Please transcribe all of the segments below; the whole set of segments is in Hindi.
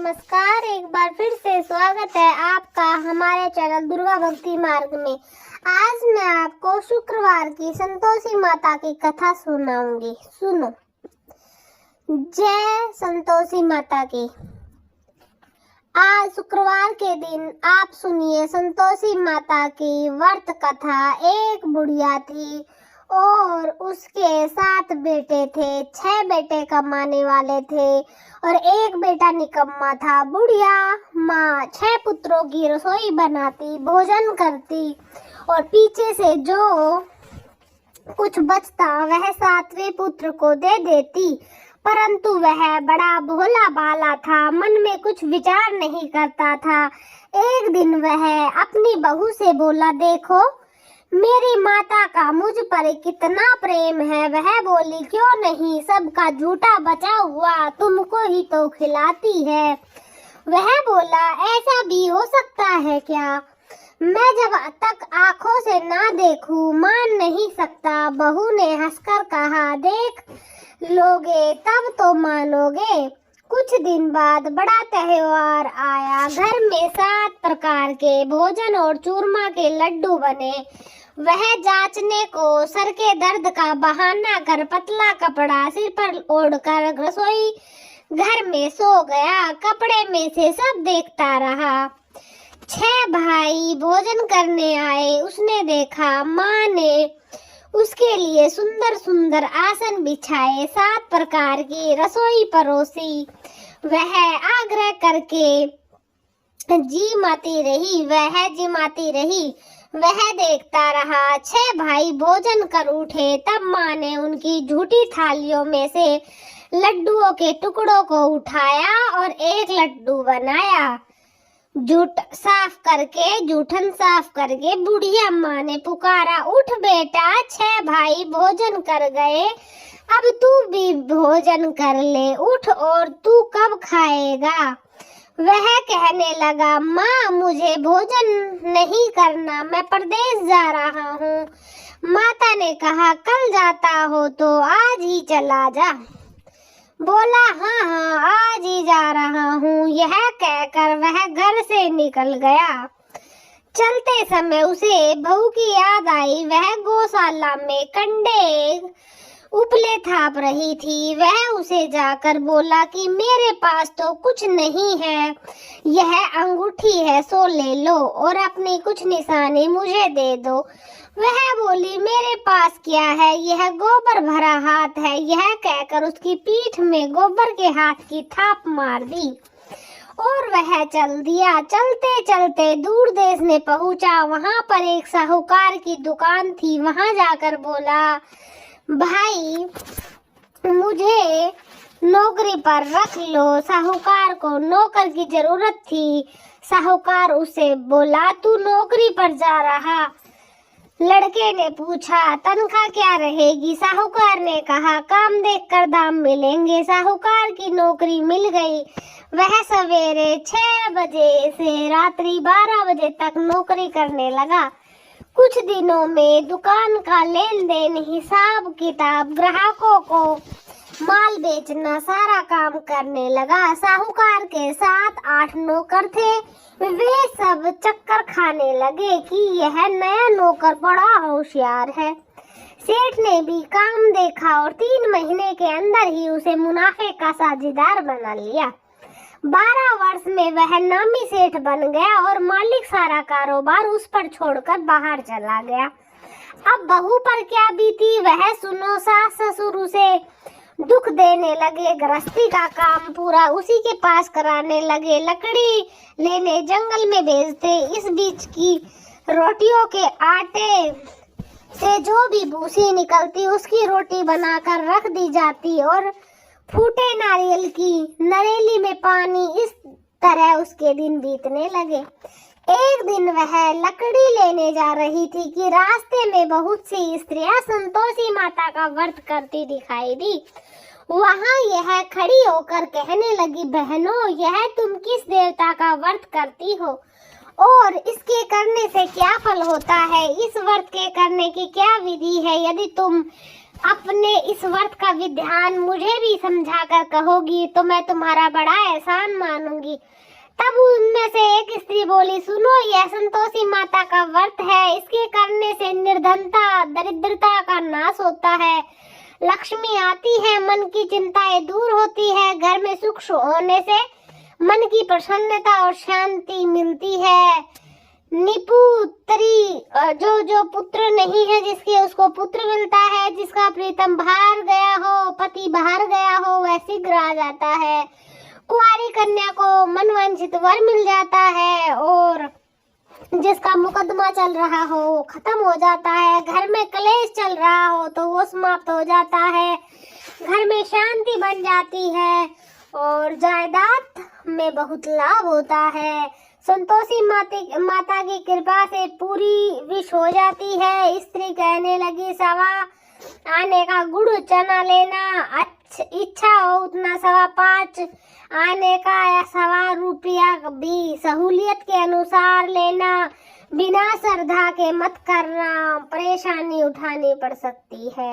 नमस्कार, एक बार फिर से स्वागत है आपका हमारे चैनल दुर्गा भक्ति मार्ग में। आज मैं आपको शुक्रवार की संतोषी माता की कथा सुनाऊंगी। सुनो। जय संतोषी माता की। आज शुक्रवार के दिन आप सुनिए संतोषी माता की व्रत कथा। एक बुढ़िया थी और उसके 7 बेटे थे। 6 बेटे कमाने वाले थे और एक बेटा निकम्मा था। बुढ़िया माँ 6 पुत्रों की रसोई बनाती, भोजन करती और पीछे से जो कुछ बचता वह 7वें पुत्र को दे देती। परंतु वह बड़ा भोला भाला था, मन में कुछ विचार नहीं करता था। एक दिन वह अपनी बहू से बोला, देखो मेरी माता का मुझ पर कितना प्रेम है। वह बोली, क्यों नहीं, सबका झूठा बचा हुआ तुमको ही तो खिलाती है। वह बोला, ऐसा भी हो सकता है क्या? मैं जब तक आंखों से ना देखूं मान नहीं सकता। बहू ने हंसकर कहा, देख लोगे तब तो मानोगे। कुछ दिन बाद बड़ा त्योहार आया। घर में 7 प्रकार के भोजन और चूरमा के लड्डू बने। वह जांचने को सर के दर्द का बहाना कर पतला कपड़ा सिर पर ओढ़कर रसोई घर में सो गया। कपड़े में से सब देखता रहा। 6 भाई भोजन करने आए। उसने देखा माँ ने उसके लिए सुंदर सुंदर आसन बिछाए, 7 प्रकार की रसोई परोसी। वह आग्रह करके जिमाती रही। वह देखता रहा। 6 भाई भोजन कर उठे। तब माँ ने उनकी झूठी थालियों में से लड्डुओं के टुकड़ों को उठाया और एक लड्डू बनाया। जूठन साफ करके बुढ़िया माँ ने पुकारा, उठ बेटा, 6 भाई भोजन कर गए, अब तू भी भोजन कर ले, उठ, और तू कब खाएगा? वह कहने लगा, माँ मुझे भोजन नहीं करना, मैं परदेश जा रहा हूँ। माता ने कहा, कल जाता हो तो आज ही चला जा। बोला, हाँ आज ही जा रहा हूँ। यह कहकर वह घर से निकल गया। चलते समय उसे बहू की याद आई। वह गौशाला में कंडे उपले थाप रही थी। वह उसे जाकर बोला कि मेरे पास तो कुछ नहीं है, यह अंगूठी है, सो ले लो और अपनी कुछ निशानी मुझे दे दो। वह बोली, मेरे पास क्या है, यह गोबर भरा हाथ है। यह कहकर उसकी पीठ में गोबर के हाथ की थाप मार दी और वह चल दिया। चलते चलते दूर देश में पहुंचा। वहां पर एक साहूकार की दुकान थी। वहां जाकर बोला, भाई मुझे नौकरी पर रख लो। साहूकार को नौकर की जरूरत थी। साहूकार उसे बोला, तू नौकरी पर जा रहा? लड़के ने पूछा, तनख्वाह क्या रहेगी? साहूकार ने कहा, काम देखकर दाम मिलेंगे। साहूकार की नौकरी मिल गई। वह सवेरे 6 बजे से रात्रि 12 बजे तक नौकरी करने लगा। कुछ दिनों में दुकान का लेन देन, हिसाब किताब, ग्राहकों को माल बेचना, सारा काम करने लगा। साहूकार के 7-8 नौकर थे। वे सब चक्कर खाने लगे कि यह नया नौकर बड़ा होशियार है। सेठ ने भी काम देखा और 3 महीने के अंदर ही उसे मुनाफे का साझेदार बना लिया। 12 वर्ष में वह नामी सेठ बन गया और मालिक सारा कारोबार उस पर छोड़कर बाहर चला गया। अब बहू पर क्या बीती वह सुनो। सास ससुर उसे दुख देने लगे। गृहस्थी का काम पूरा उसी के पास कराने लगे। लकड़ी लेने जंगल में भेजते। इस बीच की रोटियों के आटे से जो भी भूसी निकलती उसकी रोटी बनाकर रख दी जाती और फूटे नारियल की नरेली में पानी। इस तरह उसके दिन बीतने लगे। एक दिन वह लकड़ी लेने जा रही थी कि रास्ते में बहुत सी स्त्रियां संतोषी माता का व्रत करती दिखाई दी। वहां यह खड़ी होकर कहने लगी, बहनों, यह तुम किस देवता का व्रत करती हो और इसके करने से क्या फल होता है? इस व्रत के करने की क्या विधि है? यदि तुम अपने इस व्रत का विधान मुझे भी समझा कर कहोगी तो मैं तुम्हारा बड़ा एहसान मानूंगी। तब उनमें से एक स्त्री बोली, सुनो, यह संतोषी माता का व्रत है। इसके करने से निर्धनता, दरिद्रता का नाश होता है, लक्ष्मी आती है, मन की चिंताएं दूर होती है, घर में सुख होने से मन की प्रसन्नता और शांति मिलती है। निपुत्री, जो पुत्र नहीं है जिसके, उसको पुत्र मिलता है। जिसका प्रीतम बाहर गया हो, पति बाहर गया हो, वह शीघ्र आ जाता है। कुंवारी कन्या को मनवांछित वर मिल जाता है और जिसका मुकदमा चल रहा हो वो खत्म हो जाता है। घर में क्लेश चल रहा हो तो वो समाप्त हो जाता है। घर में शांति बन जाती है और जायदाद में बहुत लाभ होता है। संतोषी माता की कृपा से पूरी विश हो जाती है। स्त्री कहने लगी, सवा आने का गुड़ चना लेना, इच्छा हो उतना 5.25 आने का या 1.25 रुपया भी सहूलियत के अनुसार लेना। बिना श्रद्धा के मत करना, परेशानी उठानी पड़ सकती है।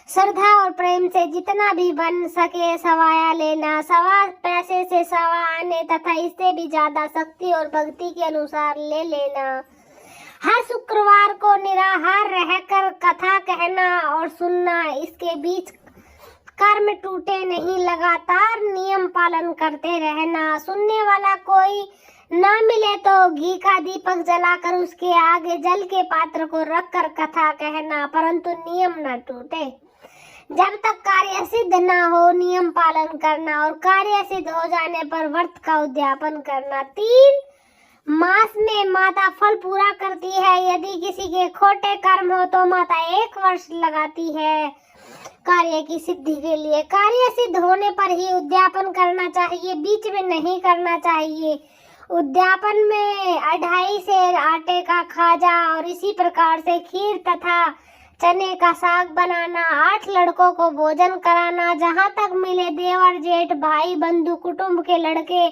श्रद्धा और प्रेम से जितना भी बन सके सवाया लेना। 1.25 पैसे से 1.25 आने तथा इससे भी ज्यादा शक्ति और भक्ति के अनुसार ले लेना। हर शुक्रवार को निराहार रहकर कथा कहना और सुनना। इसके बीच कर्म टूटे नहीं, लगातार नियम पालन करते रहना। सुनने वाला कोई ना मिले तो घी का दीपक जलाकर उसके आगे जल के पात्र को रखकर कथा कहना, परंतु नियम न टूटे। जब तक कार्य सिद्ध ना हो नियम पालन करना और कार्य सिद्ध हो जाने पर व्रत का उद्यापन करना। 3 मास में माता फल पूरा करती है। यदि किसी के खोटे कर्म हो तो माता 1 वर्ष लगाती है कार्य की सिद्धि के लिए। कार्य सिद्ध होने पर ही उद्यापन करना चाहिए, बीच में नहीं करना चाहिए। उद्यापन में 2.5 सेर आटे का खाजा और इसी प्रकार से खीर तथा चने का साग बनाना। 8 लड़कों को भोजन कराना। जहाँ तक मिले देवर जेठ भाई बंधु कुटुंब के लड़के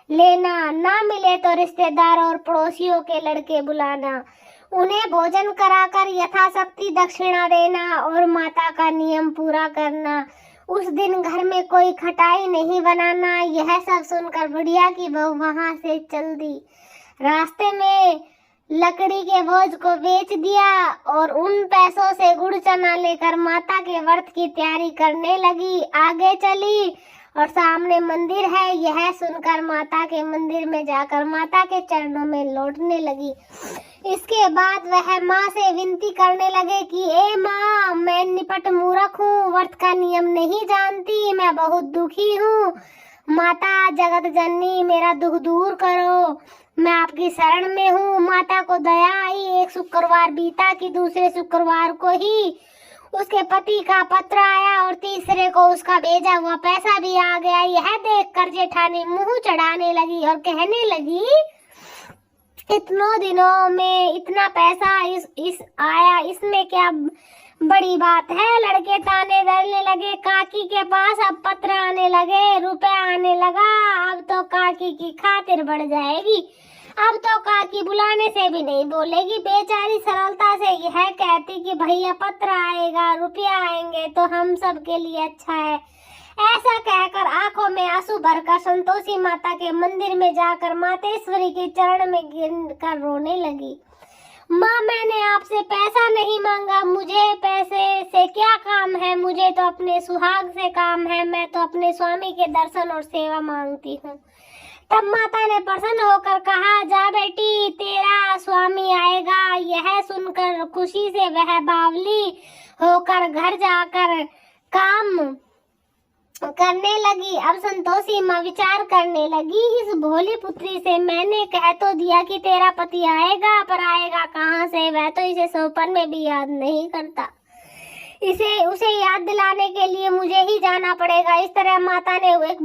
लेना, ना मिले तो रिश्तेदार और पड़ोसियों के लड़के बुलाना। उन्हें भोजन कराकर यथाशक्ति दक्षिणा देना और माता का नियम पूरा करना। उस दिन घर में कोई खटाई नहीं बनाना। यह सब सुनकर बुढ़िया की बहू वहां से चल दी। रास्ते में लकड़ी के बोझ को बेच दिया और उन पैसों से गुड़ चना लेकर माता के व्रत की तैयारी करने लगी। आगे चली और सामने मंदिर है। यह सुनकर माता के मंदिर में जाकर माता के चरणों में लौटने लगी। इसके बाद वह माँ से विनती करने लगे कि ए माँ, मैं निपट मूर्ख हूँ, व्रत का नियम नहीं जानती, मैं बहुत दुखी हूँ। माता जगत जननी, मेरा दुख दूर करो, मैं आपकी शरण में हूँ। माता को दया आई। एक शुक्रवार बीता कि दूसरे शुक्रवार को ही उसके पति का पत्र आया और तीसरे को उसका भेजा हुआ पैसा भी आ गया। यह देखकर जेठानी मुंह चढ़ाने लगी और कहने लगी, इतनों दिनों में इतना पैसा इस आया, इसमें क्या बड़ी बात है। लड़के ताने डरने लगे। काकी के पास अब पत्र आने लगे, रुपया आने लगा। अब तो काकी की खातिर बढ़ जाएगी। अब तो काकी बुलाने से भी नहीं बोलेगी। बेचारी सरलता से यह कहती कि भैया पत्र आएगा, रुपया आएंगे तो हम सब के लिए अच्छा है। ऐसा कहकर आंखों में आंसू भरकर संतोषी माता के मंदिर में जाकर मातेश्वरी के चरण में गिरकर रोने लगी। माँ, मैंने आपसे पैसा नहीं मांगा, मुझे पैसे से क्या काम है, मुझे तो अपने सुहाग से काम है। मैं तो अपने स्वामी के दर्शन और सेवा मांगती हूँ। तब माता ने प्रसन्न होकर कहा, जा बेटी, तेरा स्वामी आएगा। यह सुनकर खुशी से वह बावली होकर घर जाकर काम करने लगी। अब संतोषी माँ विचार करने लगी, इस भोली पुत्री से मैंने कह तो दिया कि तेरा पति आएगा, पर आएगा कहाँ से? वह तो इसे सौपन में भी याद नहीं करता। उसे याद दिलाने के लिए मुझे ही जाना पड़ेगा। इस तरह माता ने एक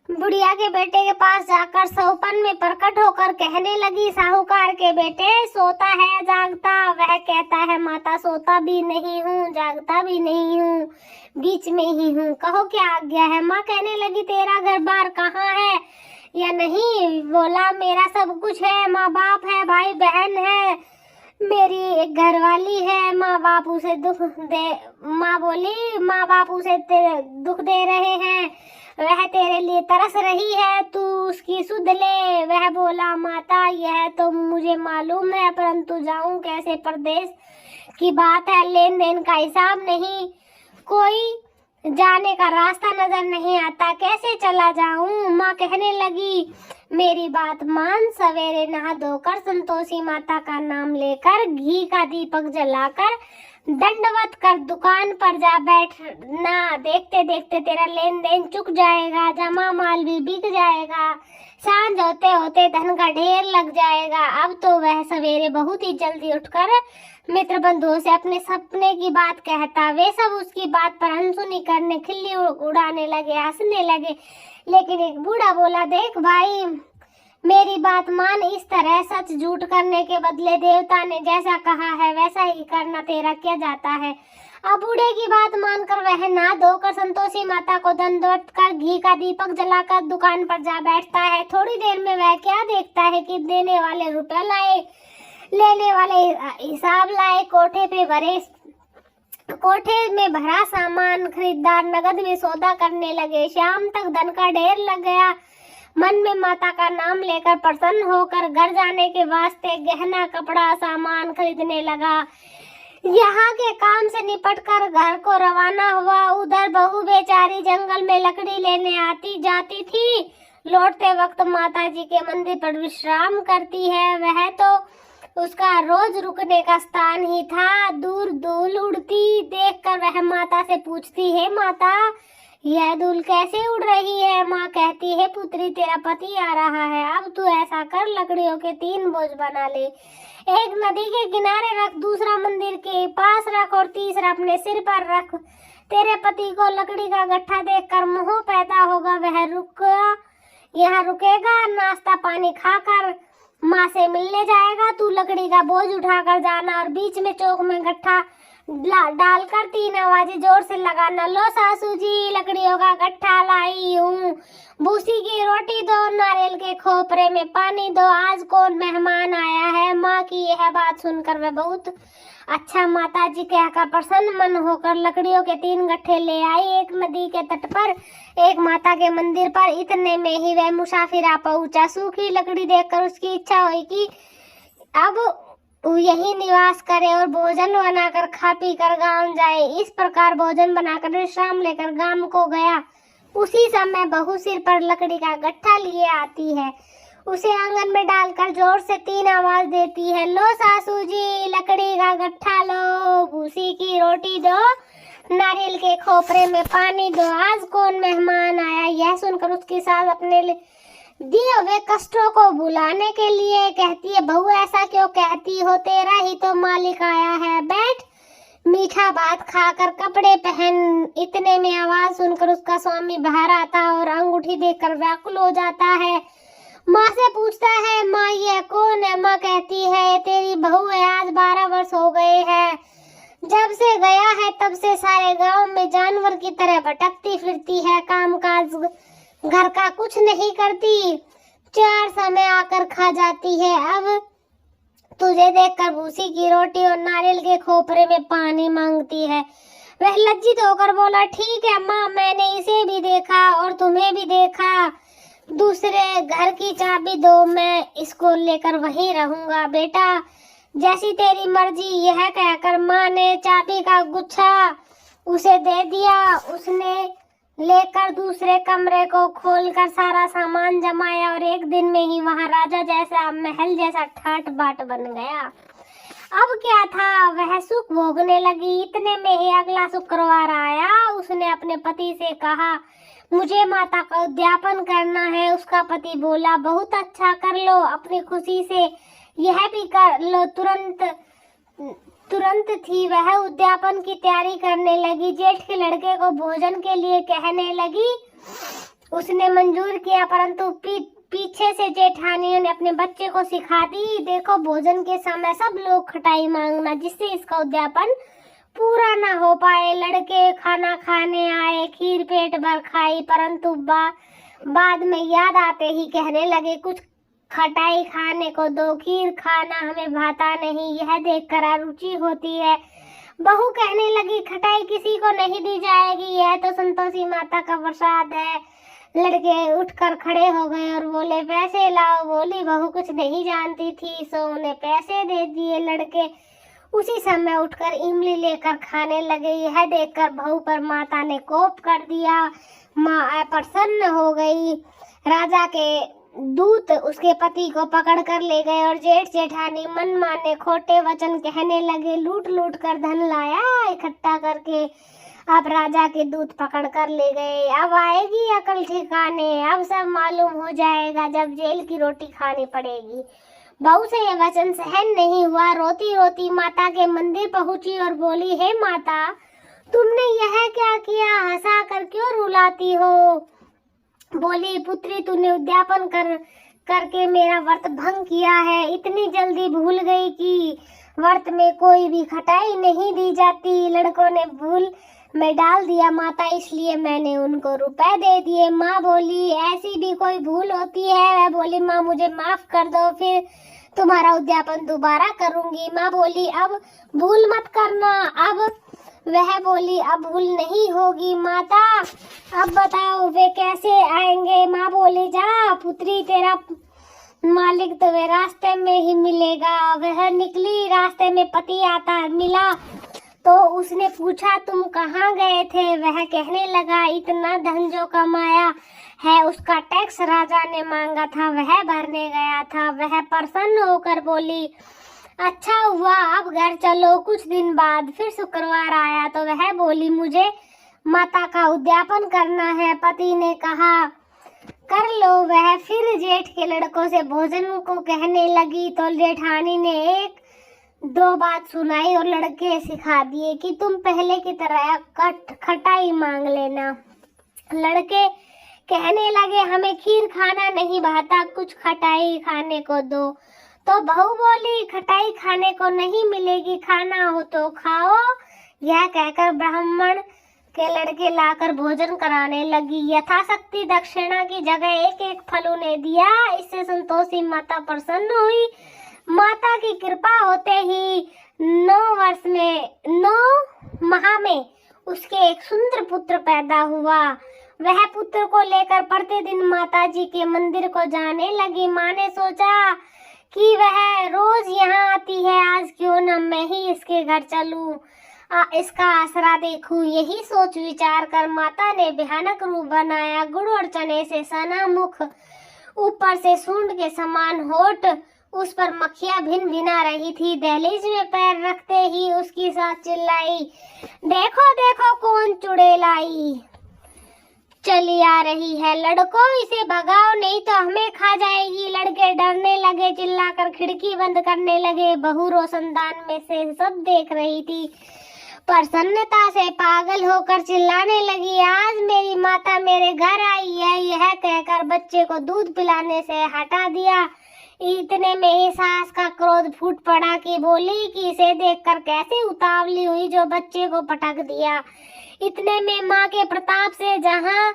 बुढ़िया के बेटे के पास जाकर सौपन में प्रकट होकर कहने लगी, साहूकार के बेटे, सोता है जागता? वह कहता है, माता, सोता भी नहीं हूँ, जागता भी नहीं हूँ, बीच में ही हूँ, कहो क्या आज्ञा है? माँ कहने लगी, तेरा घर बार कहाँ है या नहीं? बोला, मेरा सब कुछ है, माँ बाप है, भाई बहन है, मेरी एक घरवाली है, माँ बाप उसे दुख दे, माँ बोली माँ बाप उसे दुख दे रहे हैं, वह तेरे लिए तरस रही है, तू उसकी सुध ले। वह बोला माता यह तो मुझे मालूम है, परंतु जाऊं कैसे, परदेश की बात है, लेन देन का हिसाब नहीं, कोई जाने का रास्ता नजर नहीं आता, कैसे चला जाऊं। माँ कहने लगी मेरी बात मान, सवेरे नहा धोकर संतोषी माता का नाम लेकर घी का दीपक जलाकर दंडवत कर दुकान पर जा बैठना, देखते देखते तेरा लेन देन चुक जाएगा, जमा माल भी बिक जाएगा, सांझ होते होते धन का ढेर लग जाएगा। अब तो वह सवेरे बहुत ही जल्दी उठकर मित्र बंधुओं से अपने सपने की बात कहता। वे सब उसकी बात पर अनसुनी करने, खिल्ली उड़ाने लगे, हंसने लगे। लेकिन एक बूढ़ा बोला, देख भाई मेरी बात मान, इस तरह सच झूठ करने के बदले देवता ने जैसा कहा है वैसा ही करना तेरा क्या जाता है। अब बूढ़े की बात मानकर वह नहा धोकर संतोषी माता को दंडवत कर घी का दीपक जलाकर दुकान पर जा बैठता है। थोड़ी देर में वह क्या देखता है कि देने वाले रुपए लाए, लेने वाले हिसाब लाए, कोठे में भरा सामान, खरीदार नगद में सौदा करने लगे। शाम तक धन का ढेर लग गया। मन में माता का नाम लेकर प्रसन्न होकर घर जाने के वास्ते गहना कपड़ा सामान खरीदने लगा। यहाँ के काम से निपटकर घर को रवाना हुआ। उधर बहू बेचारी जंगल में लकड़ी लेने आती जाती थी, लौटते वक्त माता जी के मंदिर पर विश्राम करती है। वह तो उसका रोज रुकने का स्थान ही था। दूर धूल उड़ती देखकर वह माता से पूछती है, माता यह धूल कैसे उड़ रही है। माँ कहती है, पुत्री तेरा पति आ रहा है, अब तू ऐसा कर लकड़ियों के 3 बोझ बना ले, एक नदी के किनारे रख, दूसरा मंदिर के पास रख और तीसरा अपने सिर पर रख। तेरे पति को लकड़ी का गट्ठा देखकर मोह पैदा होगा, वह यहाँ रुकेगा, नाश्ता पानी खाकर माँ से मिलने जाएगा। तू लकड़ी का बोझ उठाकर जाना और बीच में चौक में गट्ठा डालकर 3 आवाजें जोर से लगाना, लो सासू जी लकड़ियों का गट्ठा लाई हूँ, भूसी की रोटी दो, नारियल के खोपरे में पानी दो, आज कौन मेहमान आया है। माँ की यह बात सुनकर वह बहुत अच्छा माता जी कहकर प्रसन्न मन होकर लकड़ियों के 3 गट्ठे ले आई। एक नदी के तट पर, एक माता के मंदिर पर। इतने में ही वह मुसाफिर आ पहुंचा। सूखी लकड़ी देखकर उसकी इच्छा हुई कि अब यही निवास करे और भोजन बनाकर खा पी कर गाँव जाए। इस प्रकार भोजन बनाकर विश्राम लेकर गांव को गया। उसी समय बहू सिर पर लकड़ी का गट्ठा लिए आती है, उसे आंगन में डालकर जोर से 3 आवाज देती है, लो सासू जी लकड़ी का गट्ठा लो, भूसी की रोटी दो, नारियल के खोपरे में पानी दो, आज कौन मेहमान आया। यह सुनकर उसकी सास अपने दिए हुए कष्टों को भुलाने के लिए कहती है, बहू ऐसा क्यों कहती हो, तेरा ही तो मालिक आया है, बैठ मीठा भात खाकर कपड़े पहन। इतने में आवाज सुनकर उसका स्वामी बाहर आता और अंगूठी देखकर व्याकुल हो जाता है। माँ से पूछता है, माँ यह कौन है। माँ कहती है, तेरी बहू है, आज 12 वर्ष हो गए हैं, जब से गया है तब से सारे गांव में जानवर की तरह भटकती फिरती है, काम काज घर का कुछ नहीं करती, 4 समय आकर खा जाती है। अब तुझे देखकर भूसी की रोटी और नारियल के खोपरे में पानी मांगती है। वह लज्जित होकर बोला, ठीक है माँ, मैंने इसे भी देखा और तुम्हें भी देखा, दूसरे घर की चाबी दो, मैं इसको लेकर वहीं रहूंगा। बेटा जैसी तेरी मर्जी। यह कहकर माँ ने चाबी का गुच्छा उसे दे दिया। उसने लेकर दूसरे कमरे को खोलकर सारा सामान जमाया और एक दिन में ही वहां राजा जैसा, महल जैसा ठाट बाट बन गया। अब क्या था, वह सुख भोगने लगी। इतने में ही अगला शुक्रवार आया। उसने अपने पति से कहा, मुझे माता का उद्यापन करना है। उसका पति बोला, बहुत अच्छा, कर लो, अपनी खुशी से यह भी कर लो। तुरंत थी वह उद्यापन की तैयारी करने लगी। जेठ के लड़के को भोजन के लिए कहने लगी। उसने मंजूर किया, परंतु पीछे से जेठानियों ने अपने बच्चे को सिखा दी, देखो भोजन के समय सब लोग खटाई मांगना, जिससे इसका उद्यापन पूरा ना हो पाए। लड़के खाना खाने आए, खीर पेट भर खाई, परंतु बाद में याद आते ही कहने लगे, कुछ खटाई खाने को दो, खीर खाना हमें भाता नहीं, यह देखकर अरुचि होती है। बहू कहने लगी, खटाई किसी को नहीं दी जाएगी, यह तो संतोषी माता का प्रसाद है। लड़के उठकर खड़े हो गए और बोले, पैसे लाओ। बोली बहू कुछ नहीं जानती थी, सो उन्हें पैसे दे दिए। लड़के उसी समय उठकर इमली लेकर खाने लगे। यह देखकर बहू पर माता ने कोप कर दिया। माँ प्रसन्न हो गई। राजा के दूत उसके पति को पकड़ कर ले गए और जेठ जेठानी मनमाने खोटे वचन कहने लगे। लूट लूट कर धन लाया इकट्ठा करके, अब राजा के दूत पकड़ कर ले गए। अब आएगी अकल ठिकाने, अब सब मालूम हो जाएगा जब जेल की रोटी खानी पड़ेगी। बहू से यह वचन सहन नहीं हुआ। रोती रोती माता के मंदिर पहुंची और बोली, हे माता, तुमने यह क्या किया? हंसा कर क्यों रुलाती हो? बोली, पुत्री, तूने उद्यापन करके मेरा व्रत भंग किया है। इतनी जल्दी भूल गई कि व्रत में कोई भी खटाई नहीं दी जाती। लड़कों ने भूल में डाल दिया माता, इसलिए मैंने उनको रुपए दे दिए। माँ बोली, ऐसी भी कोई भूल होती है? वह बोली, माँ मुझे माफ कर दो, फिर तुम्हारा उद्यापन दोबारा करूंगी। माँ बोली, अब भूल मत करना। अब वह बोली, अब भूल नहीं होगी। माता, अब बताओ वे कैसे आएंगे? माँ बोली, जा पुत्री, तेरा मालिक तुम्हें रास्ते में ही मिलेगा। वह निकली, रास्ते में पति आता मिला तो उसने पूछा, तुम कहाँ गए थे? वह कहने लगा, इतना धन जो कमाया है उसका टैक्स राजा ने मांगा था, वह भरने गया था। वह प्रसन्न होकर बोली, अच्छा हुआ, अब घर चलो। कुछ दिन बाद फिर शुक्रवार आया तो वह बोली, मुझे माता का उद्यापन करना है। पति ने कहा, कर लो। वह फिर जेठ के लड़कों से भोजन को कहने लगी तो जेठानी ने एक दो बात सुनाई और लड़के सिखा दिए कि तुम पहले की तरह खटाई मांग लेना। लड़के कहने लगे, हमें खीर खाना नहीं भाता, कुछ खटाई खाने को दो। तो बहू बोली, खटाई खाने को नहीं मिलेगी, खाना हो तो खाओ। यह कहकर ब्राह्मण के लड़के लाकर भोजन कराने लगी। यथाशक्ति दक्षिणा की जगह एक एक फल उन्हें दिया। इससे संतोषी माता प्रसन्न हुई। माता की कृपा होते ही 9 माह में उसके एक सुंदर पुत्र पैदा हुआ। वह पुत्र को लेकर प्रतिदिन माता जी के मंदिर को जाने लगी। माँ ने सोचा कि वह रोज यहाँ आती है, आज क्यों न मैं ही इसके घर चलूं, इसका आसरा देखूं। यही सोच विचार कर माता ने भयानक रूप बनाया। गुड़ और चने से सना मुख, ऊपर से सूंड के समान होठ, उस पर मक्खियां भिन भिना रही थी। दहलीज में पैर रखते ही उसकी सास चिल्लाई, देखो देखो कौन चुड़ैल आई चली आ रही है, लड़कों इसे भगाओ नहीं तो हमें खा जाएगी। लड़के डरने लगे, चिल्लाकर खिड़की बंद करने लगे। बहू रोशनदान में से सब देख रही थी। प्रसन्नता से पागल होकर चिल्लाने लगी, आज मेरी माता मेरे घर आई है। यह कहकर बच्चे को दूध पिलाने से हटा दिया। इतने में ही सास का क्रोध फूट पड़ा कि बोली कि इसे देखकर कैसे उतावली हुई जो बच्चे को पटक दिया। इतने में माँ के प्रताप से जहाँ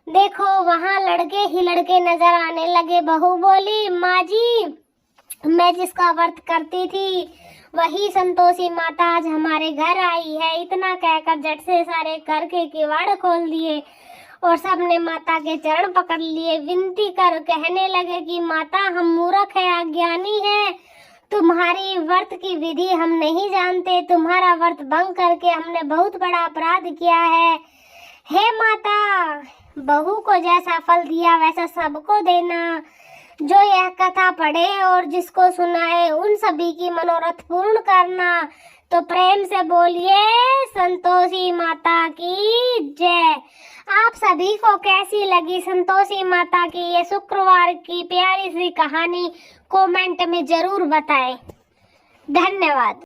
देखो वहाँ लड़के ही लड़के नजर आने लगे। बहू बोली, माँ जी, मैं जिसका व्रत करती थी वही संतोषी माता आज हमारे घर आई है। इतना कहकर झट से सारे घर के किवाड़ खोल दिए और सबने माता के चरण पकड़ लिए। विनती कर कहने लगे कि माता, हम मूर्ख है, अज्ञानी है, तुम्हारी व्रत की विधि हम नहीं जानते। तुम्हारा व्रत भंग करके हमने बहुत बड़ा अपराध किया है। हे माता, बहू को जैसा फल दिया वैसा सबको देना। जो यह कथा पढ़े और जिसको सुनाए उन सभी की मनोरथ पूर्ण करना। तो प्रेम से बोलिए, संतोषी माता की जय। आप सभी को कैसी लगी संतोषी माता की ये शुक्रवार की प्यारी सी कहानी? कमेंट में जरूर बताएं। धन्यवाद।